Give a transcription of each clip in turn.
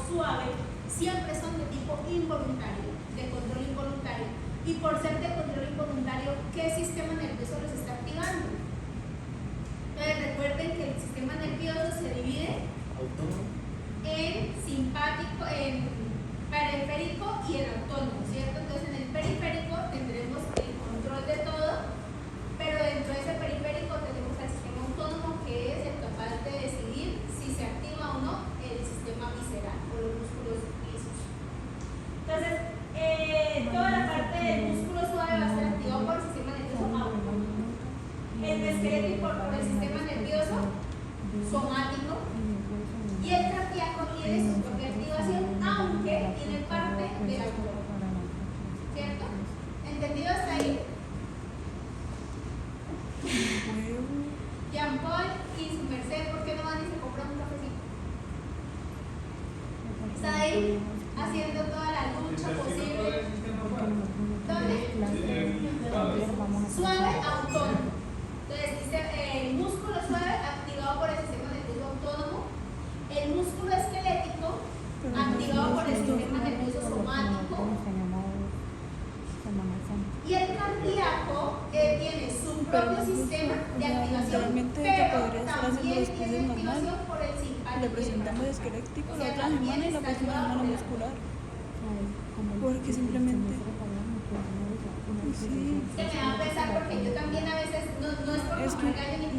suave, siempre son de tipo involuntario, de control involuntario. Y por ser de control involuntario, ¿qué sistema nervioso los está activando? Entonces recuerden que el sistema nervioso se divide en simpático, en periférico y en autónomo, ¿cierto? Entonces en el periférico tendremos el control de todo, pero dentro de ese periférico tenemos el sistema autónomo, que es el capaz de decidir si se activa o no el sistema visceral o los músculos lisos. Entonces, toda la parte del músculo suave va a estar activado por el sistema nervioso autónomo. El esquelético por el sistema nervioso somático. Y el cardíaco tiene su propia activación, aunque tiene parte del autónomo. ¿Cierto? ¿Entendido hasta ahí? Jean Paul y su merced, ¿por qué no van y se compran un cafecito? Está ahí haciendo toda la lucha posible. ¿Dónde? Suave, autónomo. Entonces dice el músculo suave activado por el sistema nervioso autónomo, el músculo esquelético activado por el sistema nervioso somático, y el cardíaco tiene su propio sistema de activación, pero también tiene activación por el simpático. Le presentamos esquelético la otra semana y la próxima semana muscular. Porque simplemente. Sí. Se me va a pesar porque yo también a veces no es por es que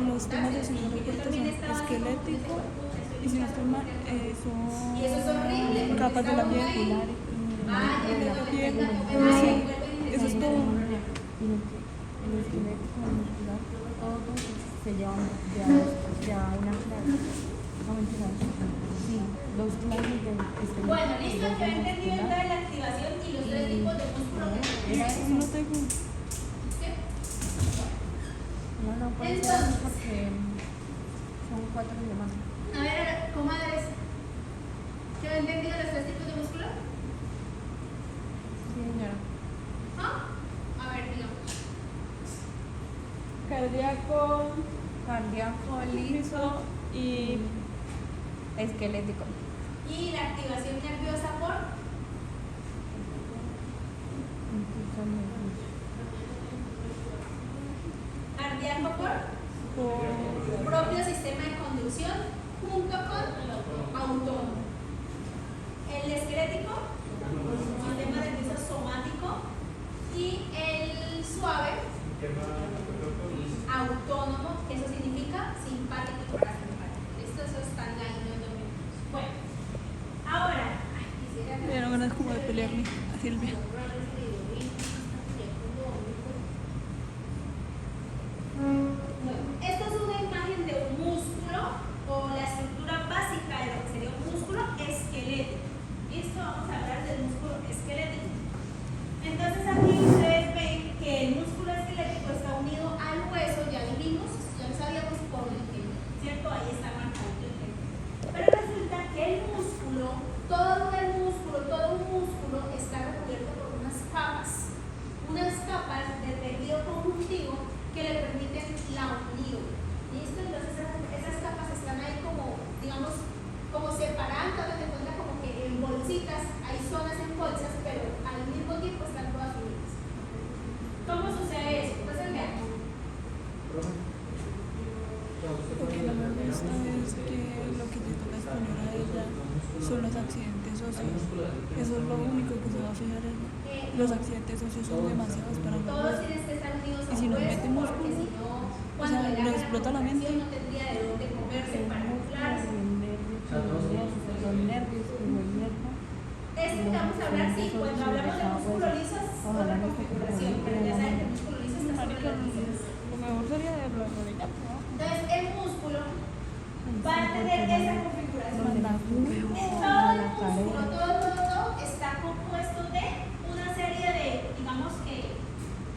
los temas de señor son esquelético y si no estoy mal y eso es horrible porque capas de la piel. Eso es todo. El esquelético, el muscular, todo se llevan ya una clase. Sí, dos clases de esquelético. Bueno, listo, que he entendido entonces la activación y los tres tipos de músculo que tenemos. No tengo. No, por eso es porque son 4 semanas. A ver, comadres, ¿qué he entendido los tres tipos de músculo? Sí, señora. ¿Ah? A ver, digamos. Cardíaco, liso y esquelético. Y la activación nerviosa por cardíaco por propio sistema de conducción junto con autónomo. El esquelético, sistema nervioso somático, y el suave, autónomo, que eso significa simpático y parasimpático. Eso están ahí los dominos. Bueno, ahora, quisiera que me dieron ganas como de pelearme a Silvia. Esto es una imagen de un músculo o la estructura básica de lo que sería un músculo esquelético. ¿Listo? Vamos a hablar del músculo esquelético. Entonces aquí ustedes ven que el músculo esquelético está unido al hueso, ya vimos, ya lo sabíamos por el ejemplo, ¿cierto? Ahí está marcado el ejemplo. Pero resulta que el músculo, todo un músculo está recubierto por unas capas de tejido conjuntivo que le permiten la unión. ¿Listo? Entonces esas capas están ahí como, digamos, como separando, se encuentra como que en bolsitas, hay zonas en bolsas, pero al mismo tiempo están todas unidas. ¿Cómo sucede eso? Pues vean. Lo que no me gusta es que lo que le toca exponer a ella son los accidentes óseos. Eso es lo único que se va a fijar ella. Los accidentes óseos son demasiados para Todos nosotros. tienen que estar unidos a Y si un nos hueso, metemos porque si no, o cuando sea, le nos haga la explota la mente. contracción, no tendría de dónde moverse para inflarse. Los nervios y los nervios. Esto que vamos a hablar, sí, cuando hablamos de músculo liso es otra configuración, pero ya saben que el músculo liso está sobre los bíceps. Lo mejor sería de la rodilla. Entonces, el músculo va a tener esa configuración. Todo el músculo, todo está compuesto de una serie de, digamos que,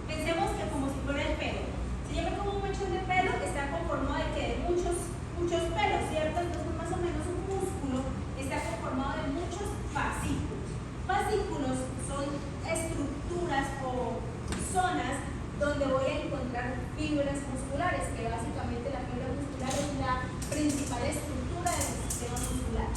pensemos que como si fuera el pelo. Si yo me como un mechón de pelo, está conformado de que de muchos pelos, ¿cierto? Entonces, más o menos un músculo está conformado de muchos fascículos. Fascículos son estructuras o zonas donde voy a encontrar fibras musculares, que básicamente la fibra muscular es la principal estructura del sistema muscular.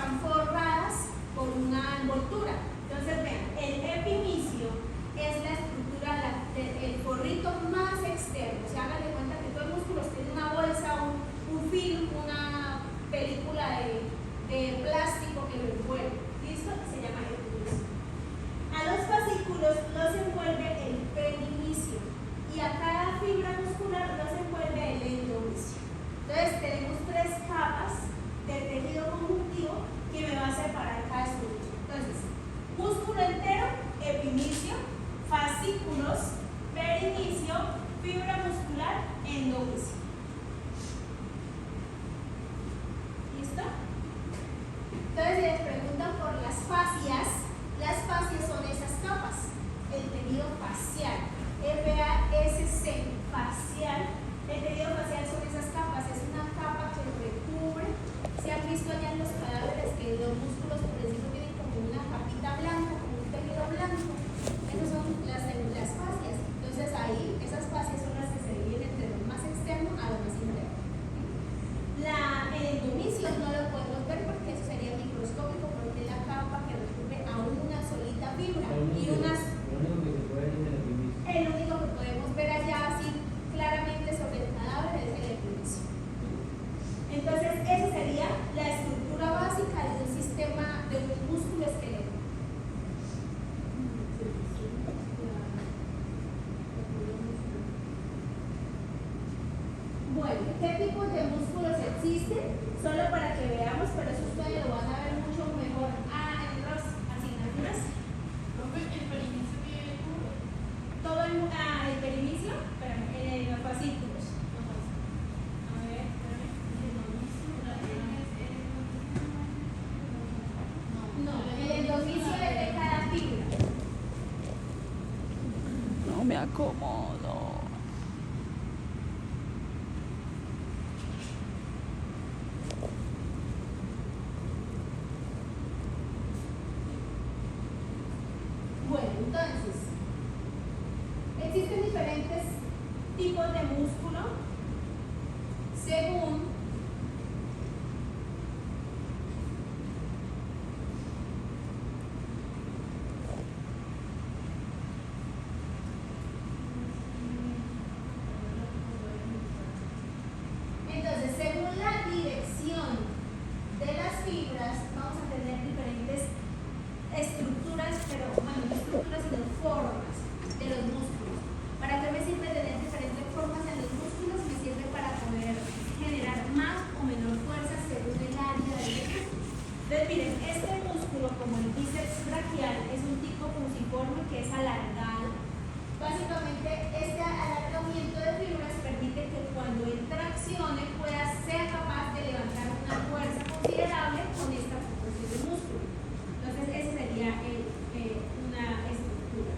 están forradas por una envoltura. Entonces vean, el epimicio es la estructura, el forrito más externo. O sea, hagan de cuenta que todo el músculo tiene una bolsa, un film, una película de plástico que lo envuelve. ¿Listo? Se llama epimicio. A los fascículos los envuelve el perimicio y a cada fibra muscular los envuelve el endomicio. Entonces tenemos 3 capas del tejido conjuntivo que me va a separar cada estructura. Entonces, músculo entero, epimicio, fascículos, perimicio, fibra muscular, endomicio. ¿Listo? Entonces, si les preguntan por las fascias son esas capas. El tejido facial, FASC, facial. El tejido facial son esas capas, es una capa que recubre. Si han visto allá en los cadáveres que los músculos por encima tienen como una capita blanca, como un tejido blanco. Esas son las fascias. Entonces ahí, esas fascias son las que se dividen entre lo más externo a lo más interno. El endomicio no lo podemos ver porque eso sería microscópico, porque es la capa que recubre a una solita fibra. El único que podemos ver allá así claramente sobre el cadáver es el epimicio. Entonces, esa sería la estructura básica de un sistema, de un músculo esquelético. Bueno, ¿qué tipos de músculos existen? Solo para que veamos, pero eso ustedes lo van a ver mucho mejor en las asignaturas. El perimicio tiene puro. Todo el perimicio, espérame, los fascículos. A ver, espérame. No, el endomicio es de cada fibra. No me acomodo. Bueno, entonces, existen diferentes tipos de músculo según la dirección de las fibras, vamos a tener diferentes estructuras, pero bueno, no estructuras sino formas de los músculos. ¿Para qué me sirve tener diferentes formas en los músculos? Me sirve para poder generar más o menor fuerza según el área del músculo. Entonces miren, este músculo como el bíceps braquial es un tipo fusiforme que es alargado. Básicamente este alargamiento de fibras permite que cuando él traccione sea capaz de levantar una fuerza considerable con esta proporción de músculo. Entonces esa sería una estructura.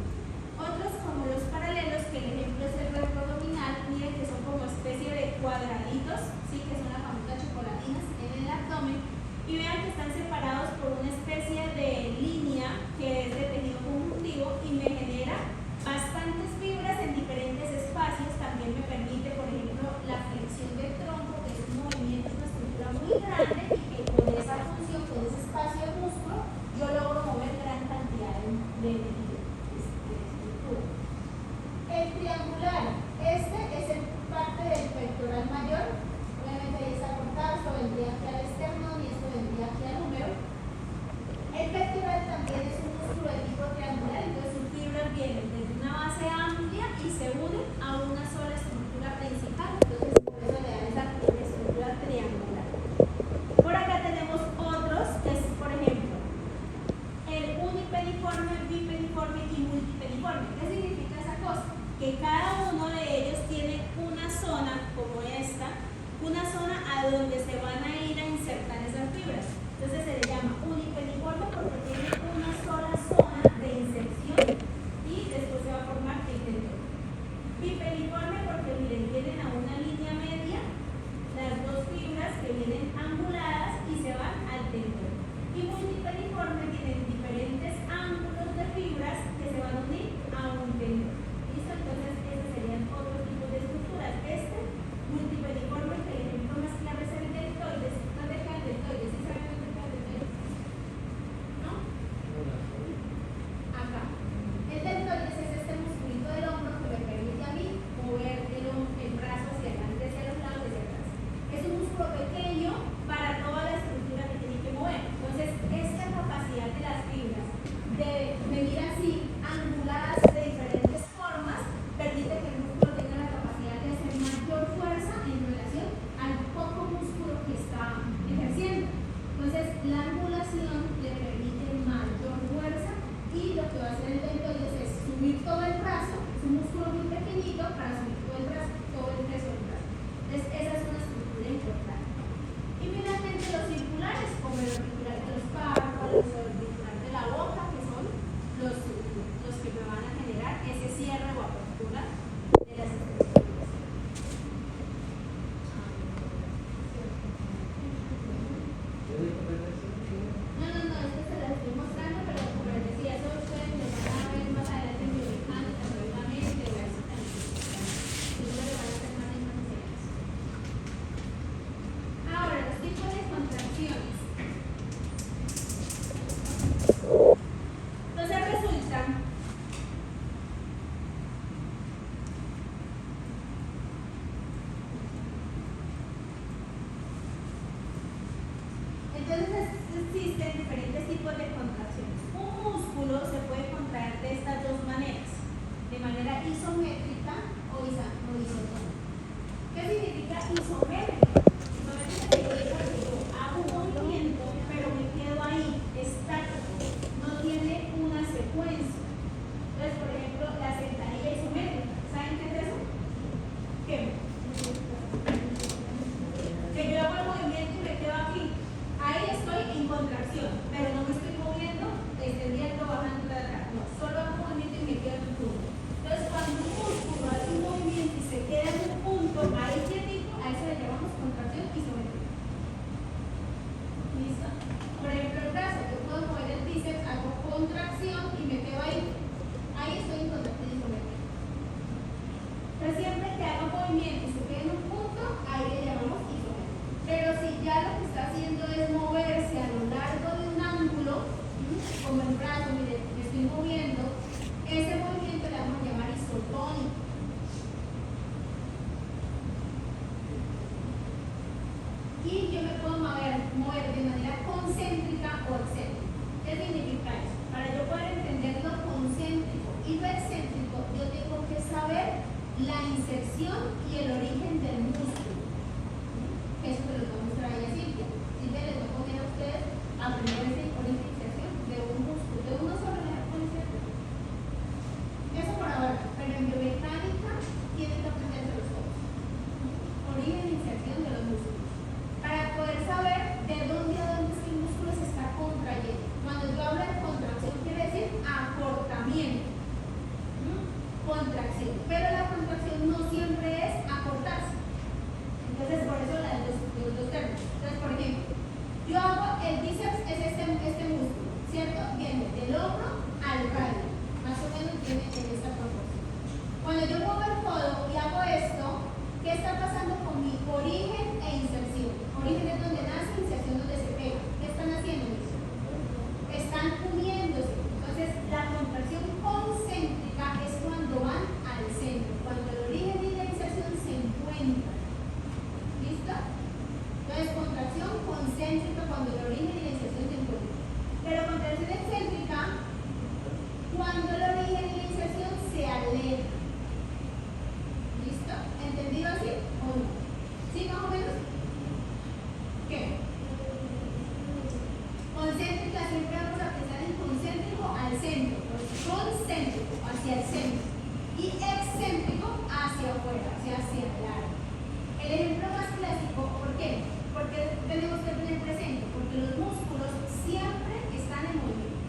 Otros como los paralelos, que el ejemplo es el retroabdominal, miren que son como especie de cuadraditos, ¿sí? Que son las famosas chocolatinas en el abdomen, y vean que están separados por una especie de línea que es de tejido conjuntivo y me genera bastantes fibras en diferentes espacios. También me permite, por ejemplo, la flexión del tronco, que es un movimiento, una estructura muy grande y que con esa contracción, pero no me estoy moviendo, extendiendo, bajando, no, solo hago movimiento y me quedo en un punto. Entonces, cuando un músculo hace un movimiento y se queda en un punto, ahí quietito, a eso le llamamos contracción isométrica. ¿Listo? Por ejemplo, el brazo, yo puedo mover el bíceps, hago contracción y me quedo ahí. Ahí estoy en contracción isométrica. Pero siempre que haga movimiento y se quede en un punto, ahí le llamamos isométrica. Pero si ya lo que está haciendo es moverse a lo largo de un ángulo, como el brazo, mire, me estoy moviendo, ese movimiento le vamos a llamar isotónico. Y yo me puedo mover de manera concéntrica o excéntrica. ¿Qué significa eso? Para yo poder entender lo concéntrico y lo excéntrico, yo tengo que saber la inserción y el origen del músculo. Eso se lo voy a mostrar ahí a Silvia. Silvia les va a poner a ustedes a aprender ese origen y inserción de un músculo, de uno solo le da inserción. Eso por ahora, pero en biomecánica tienen que aprenderse los dos. Origen e inserción de los músculos. Para poder saber de dónde a dónde es que el músculo se está contrayendo. Cuando yo hablo de contracción, quiere decir acortamiento. Contracción. Pero la contracción no siempre es acortarse. Entonces, por eso los dos términos. Entonces, por ejemplo, yo hago el bíceps, es este músculo, ¿cierto? Viene del hombro al radio. Más o menos viene en esta proporción. Cuando yo muevo el codo y hago esto, ¿qué está pasando con mi origen e inserción? Origen es donde nace, inserción donde se pega. ¿Qué están haciendo? Están uniéndose. Entonces, la contracción concéntrica es cuando van al centro, cuando el origen y la inserción se encuentran. ¿Listo? Entonces, contracción concéntrica cuando el origen y la inserción se encuentran. Pero contracción excéntrica cuando el origen y la inserción se alejan. ¿Listo? ¿Entendido así o no? ¿Sí, más o menos? ¿Qué? Concéntrica, siempre vamos a pensar en concéntrico al centro. Concéntrico hacia el centro. Y excéntrico hacia afuera, hacia el lado. El ejemplo más clásico, ¿por qué? Porque tenemos que tener presente, porque los músculos siempre están en movimiento.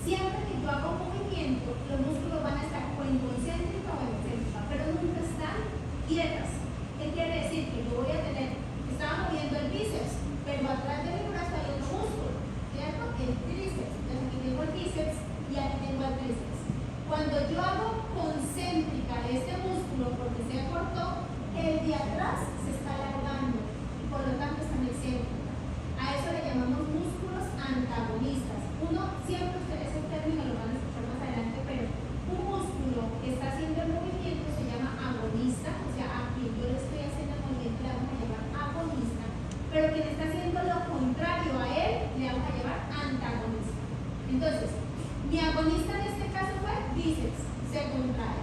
Siempre que yo hago movimiento, los músculos van a estar o en concéntrica o en excéntrica, pero nunca están quietas. ¿Qué quiere decir? Que yo voy a tener, estaba moviendo el bíceps, pero atrás de mi brazo hay otro músculo, ¿cierto? El tríceps. Entonces aquí tengo el bíceps y aquí tengo el tríceps. Cuando yo hago concéntrica este músculo porque se acortó, el de atrás se está alargando y por lo tanto está en excéntrica. A eso le llamamos músculos antagonistas. Uno, siempre ustedes ese término lo van a escuchar más adelante, pero un músculo que está haciendo el movimiento se llama agonista, o sea, a quien yo le estoy haciendo el movimiento le vamos a llamar agonista, pero quien está haciendo lo contrario a él le vamos a llamar antagonista. Entonces, mi agonista en este caso fue bíceps, se contrae,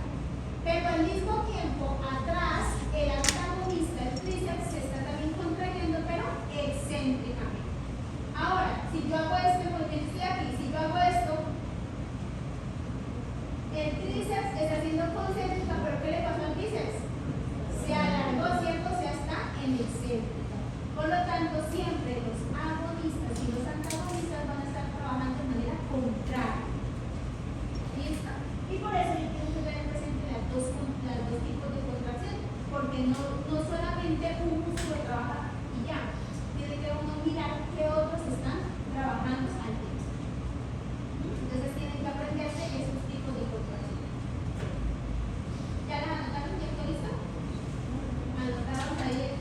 pero al mismo tiempo atrás el antagonista, el tríceps, se está también contrayendo, pero excéntricamente. Ahora, si yo hago este movimiento, estoy aquí, si yo hago esto, el tríceps está haciendo concéntrica, pero ¿qué le pasó al bíceps? Se alargó, ¿cierto? O sea, está en excéntrica. Por lo tanto, siempre los agonistas y los antagonistas van a estar trabajando de manera contraria. ¿Listo? Y por eso yo tengo que tener presente las dos tipos de contracción, porque no solamente un músculo trabaja y ya. Tiene que uno mirar qué otros están trabajando al tiempo. Entonces tienen que aprenderse esos tipos de contracción. ¿Ya las anotaron? ¿Ya está listo? Anotaron ahí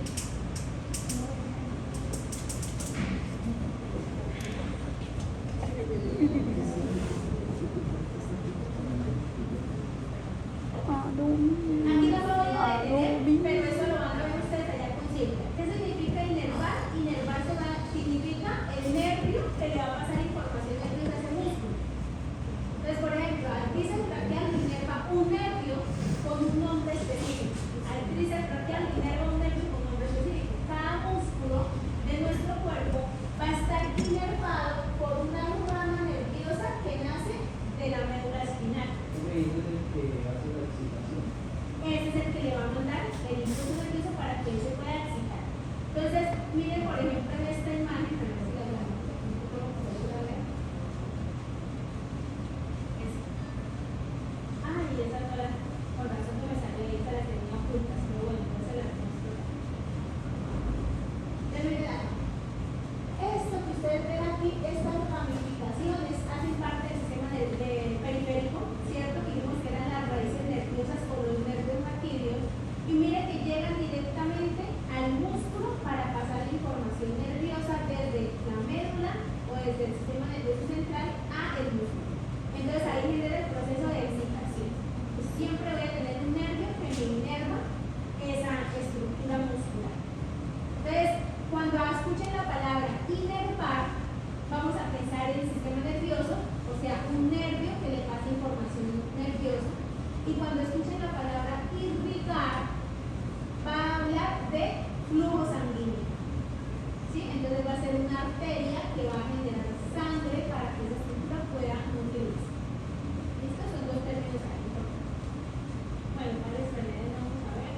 desde el sistema nervioso central a el músculo. Entonces ahí genera el proceso de excitación. Pues siempre voy a tener un nervio que me inerva esa estructura muscular. Entonces, cuando escuchen la palabra inervar, vamos a pensar en el sistema nervioso, o sea, un nervio que le pasa información nerviosa. Y cuando escuchen la palabra irrigar, va a hablar de flujo sanguíneo. ¿Sí? Entonces va a ser una arteria que va a generar sangre para que esa estructura pueda nutrirse. Estos son dos términos ahí. Bueno, ¿cuáles paneles vamos a ver?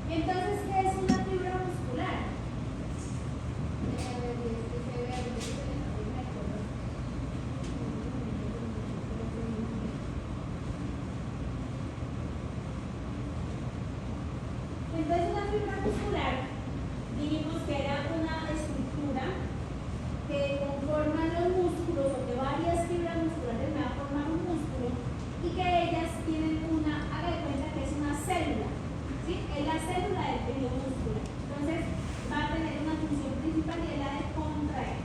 Entonces, ¿qué es una fibra muscular? Entonces, una fibra muscular, dijimos que era una estructura que conforman los músculos o que varias fibras musculares van a formar un músculo y que ellas tienen haga de cuenta que es una célula, ¿sí? Es la célula del tejido muscular. Entonces, va a tener una función principal y es la de contraer.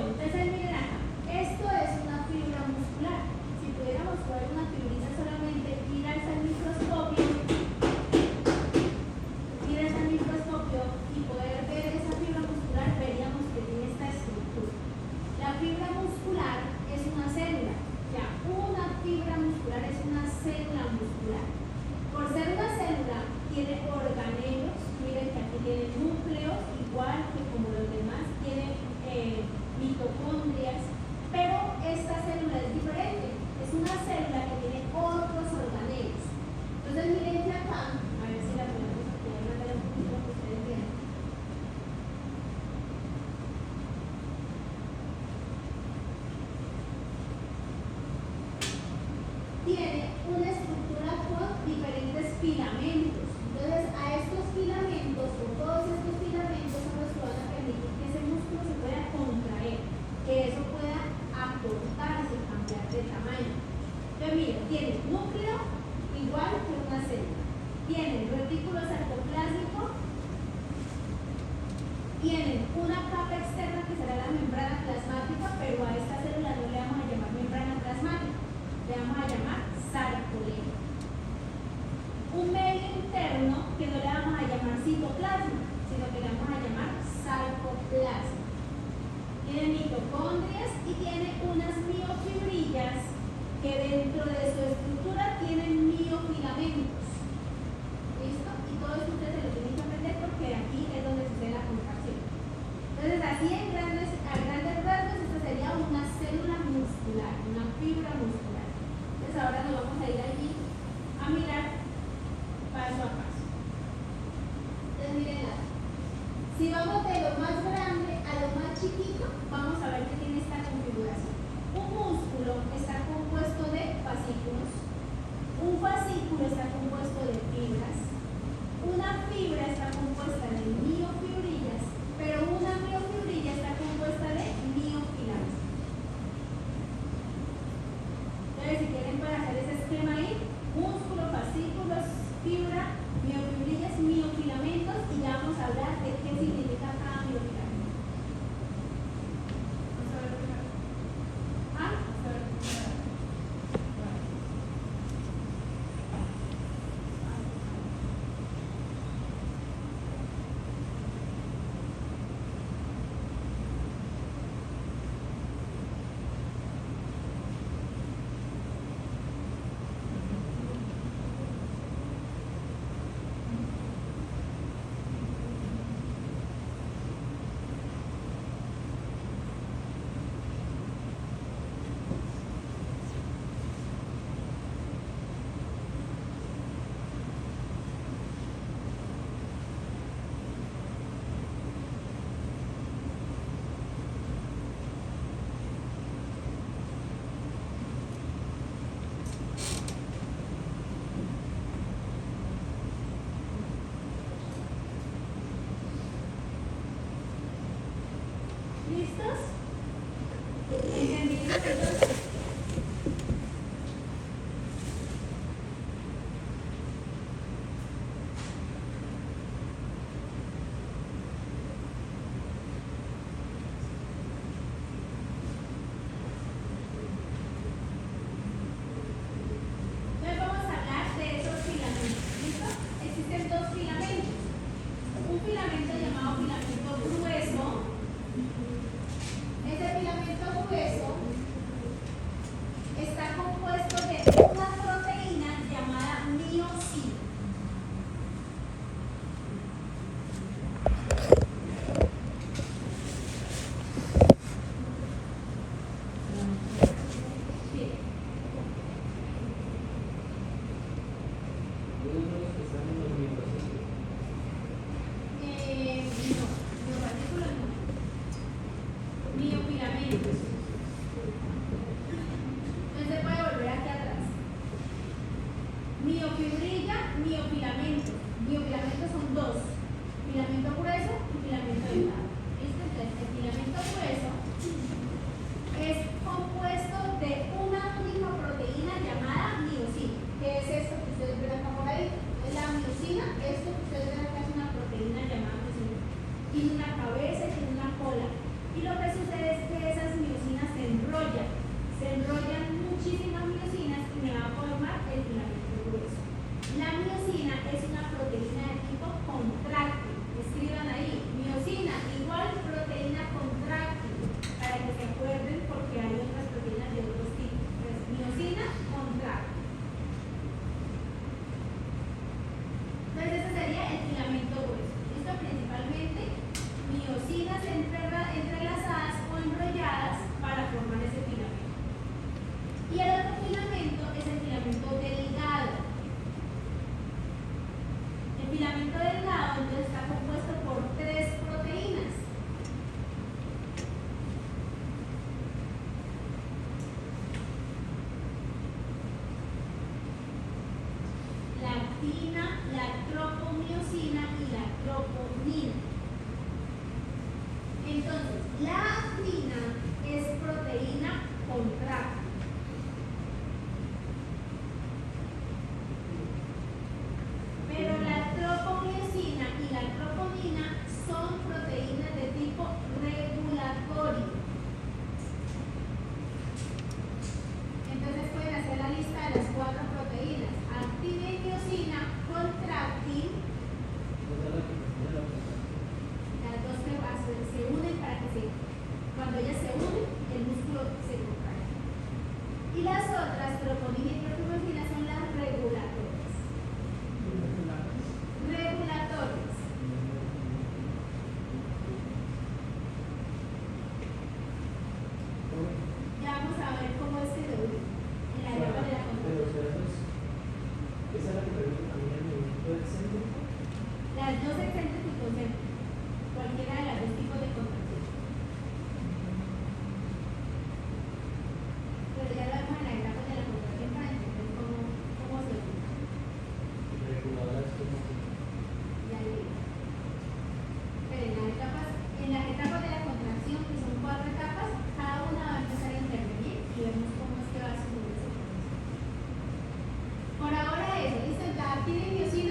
Entonces miren acá, esto es una fibra muscular. Si pudiéramos ver una fibrita solamente, ir hasta el microscopio y poder ver esa fibra muscular, veríamos que tiene esta estructura. La fibra muscular es una célula, ya una fibra muscular es una célula muscular. Por ser una célula, tiene organelos, miren que aquí tiene núcleos, igual que como los demás, tiene mitocondrias, pero esta célula es diferente, es una célula que tiene otros organelos. Entonces miren que acá, a ver si la podemos ver un poquito para que ustedes vean. Tiene una estructura con diferentes filamentos. Entonces a estos filamentos, o todos estos filamentos son los que van a permitir que ese músculo se pueda contraer, que eso pueda acortarse, cambiar de tamaño. Entonces miren, tiene núcleo igual que una célula, tiene retículo sarcoplásmico, tienen una capa externa que será la membrana plasmática, pero a esta célula no le vamos a llamar membrana plasmática, le vamos a llamar sarcolemma. Un medio interno que no le vamos a llamar citoplasma, sino que le vamos a llamar sarcoplasma. Tiene mitocondrias y tiene unas miofibrillas que dentro de su estructura tienen miofilamentos. ¿Listo? Y todo esto ustedes se lo tienen que aprender porque aquí es donde sucede la contracción. Entonces, así a grandes rasgos, esta sería una célula muscular, una fibra muscular. Entonces, ahora nos vamos a ir allí a mirar paso a paso. Entonces, miren, si vamos de lo más grande a lo más chiquito, vamos a ver que tiene esta configuración. Un músculo está compuesto de fascículos. Un fascículo está compuesto de miofibra, miofibrillas, miofilamentos, y ya vamos a hablar de qué significa cada miofilamento. ¿Ah? ¿Listos? ¿Entendieron entonces? Entonces vamos a hablar de esos filamentos. ¿Listo? Existen dos filamentos. Un filamento llamado filamento grueso. Ese filamento grueso está compuesto de una proteína llamada miosina. Bien. No, los partículas no. Miofilamentos. Entonces se puede volver aquí atrás. Miofibrilla, miofilamento. Miofilamentos son dos: filamento grueso y filamento delgado. ¿Listo? Entonces, el filamento grueso es compuesto de una única proteína llamada miosina. ¿Qué es esto que ustedes ven acá por ahí? Es la miosina. Esto que ustedes ven acá es una proteína llamada miosina. Tiene una cabeza y tiene una cola. Y lo que sucede es que esas miosinas se enrollan muchísimas miosinas y me va a formar el filamento grueso. La miosina es una proteína de tipo contráctil. Escriban ahí, miosina igual proteína contráctil, para que se acuerden porque hay otras proteínas de otros tipos. Entonces, miosina contráctil. Entonces ese sería el filamento grueso. Esto principalmente miosinas entrelazadas o enrolladas para formar ese filamento. Y el otro filamento es el filamento delgado. El filamento delgado entonces está compuesto por tres proteínas. La actina, la tropomiosina y la troponina. Entonces, la actina es proteína contráctil. Pero la tropomiosina y la troponina son proteínas de tipo regulatorio. Entonces pueden hacer la lista de las cuatro proteínas: actina y miosina, contráctil. Las dos se unen para que cuando ellas se unen, el músculo se contrae. Y las otras, troponina y tropomiosina, son las regulatorias. Regulatorias. Ya vamos a ver cómo es que se unen en la etapa de la contracción. ¿Esa es la que permite también el movimiento excéntrico? Las dos excéntricas y concéntricas. Cualquiera de las dos tipos de contracción. Pero ya lo vemos en la etapa de la contracción para entender cómo se unen. Reguladoras como Ya le digo. Pero en las etapas de la contracción, que son cuatro etapas, cada una va a empezar a intervenir y vemos cómo es que va a suceder ese proceso. Por ahora eso, listo. La actina y miosina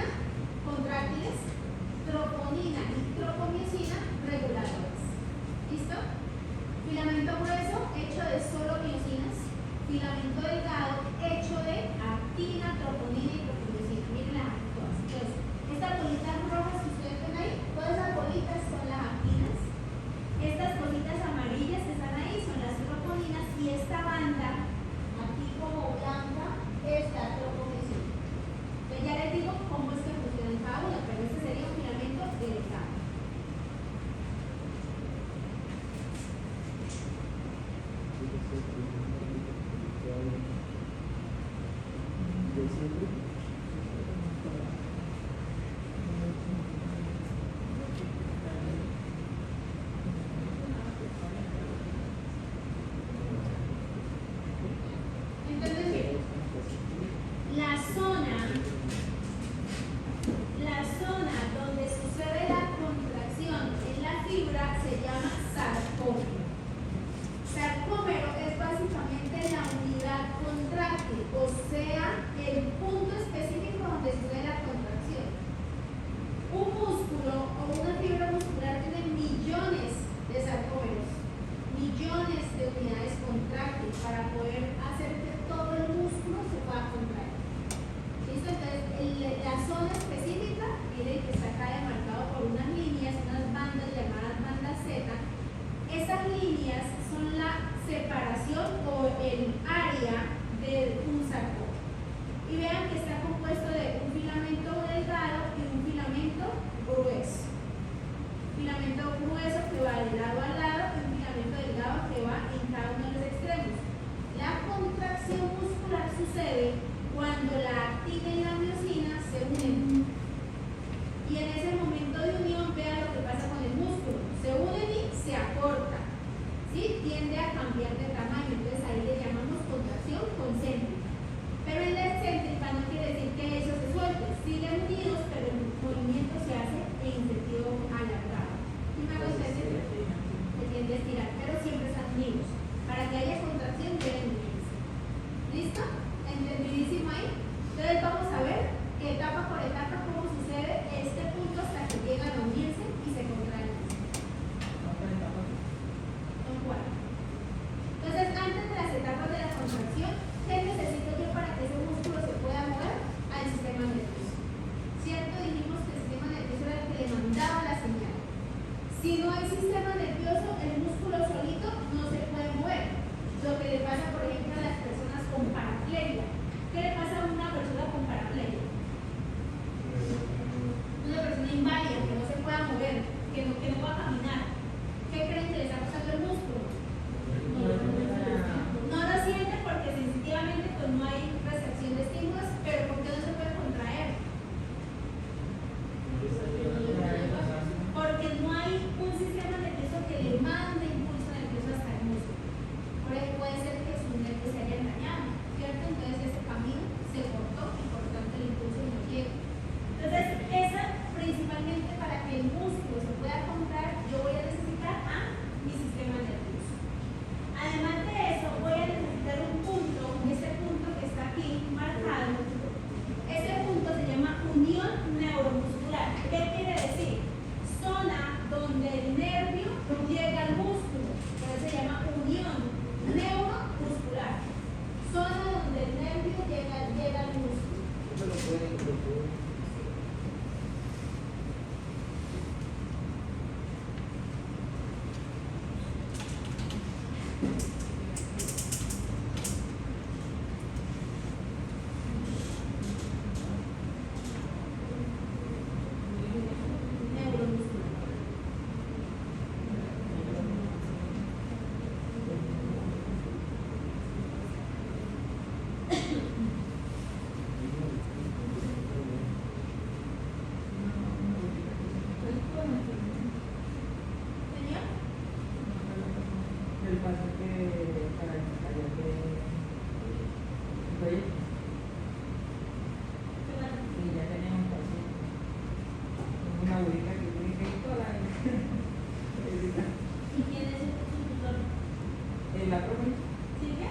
mire que está acá demarcado por unas líneas, unas bandas llamadas bandas Z. Esas líneas son la separación o el área de un sarcoma. Y vean que está compuesto de un filamento delgado y un filamento grueso. Filamento grueso que va de lado a lado y un filamento delgado que va en cada uno de los extremos. La contracción muscular sucede cuando la actina y la miosina se unen. Y en ese momento de unión, vean lo que pasa con el músculo. Se unen y se acortan. ¿Sí? Tiende a cambiar de tamaño. Entonces ahí le llamamos contracción concéntrica. Pero en la excéntrica no quiere decir que eso se suelte. Siguen unidos, pero el movimiento se hace en sentido alargado. ¿Sí me hago entender? Se tiende a estirar, pero siempre están unidos. Para que haya contracción deben unirse. ¿Listo? ¿Entendidísimo ahí? Entonces vamos a ver etapa por etapa cómo sucede este punto hasta que llegan a unirse y se contraen. Son 4. Entonces, antes de las etapas de la contracción, ¿qué necesito yo para que ese músculo se pueda mover? Al sistema nervioso. ¿Cierto? Dijimos que el sistema nervioso era el que le mandaba la señal. Si no hay sistema nervioso, el músculo solito no se puede mover. Lo que le pasa, por ejemplo, a las personas con paraplegia. ¿Qué le pasa a una persona con paraplegia? Una persona inválida, que no se pueda mover, que no va a caminar. ¿Qué creen que le está pasando el músculo? No lo siente porque sensitivamente pues no hay recepción de estímulos, pero ¿por qué no se puede contraer? Porque no hay un sistema nervioso que le mande impulso nervioso hasta el músculo. Por eso puede ser que sus nervios se hayan dañado, ¿cierto? Entonces ese camino se cortó y por lo tanto el impulso no llega. Entonces, esa principalmente para que el músculo se pueda contraer, yo voy a necesitar a mi sistema nervioso. Además de eso, voy a necesitar un punto, este punto que está aquí marcado. Este punto se llama unión neuromuscular. ¿Qué quiere decir? Zona donde el nervio llega al músculo. Por eso se llama unión neuromuscular. Zona donde el nervio llega al músculo. Eso lo pueden ¿Señor? El paso que para el que y ya tenemos paciente. Una abuelita que tiene que ir toda la ¿Y quién es el tutor? la profe. ¿Sigue?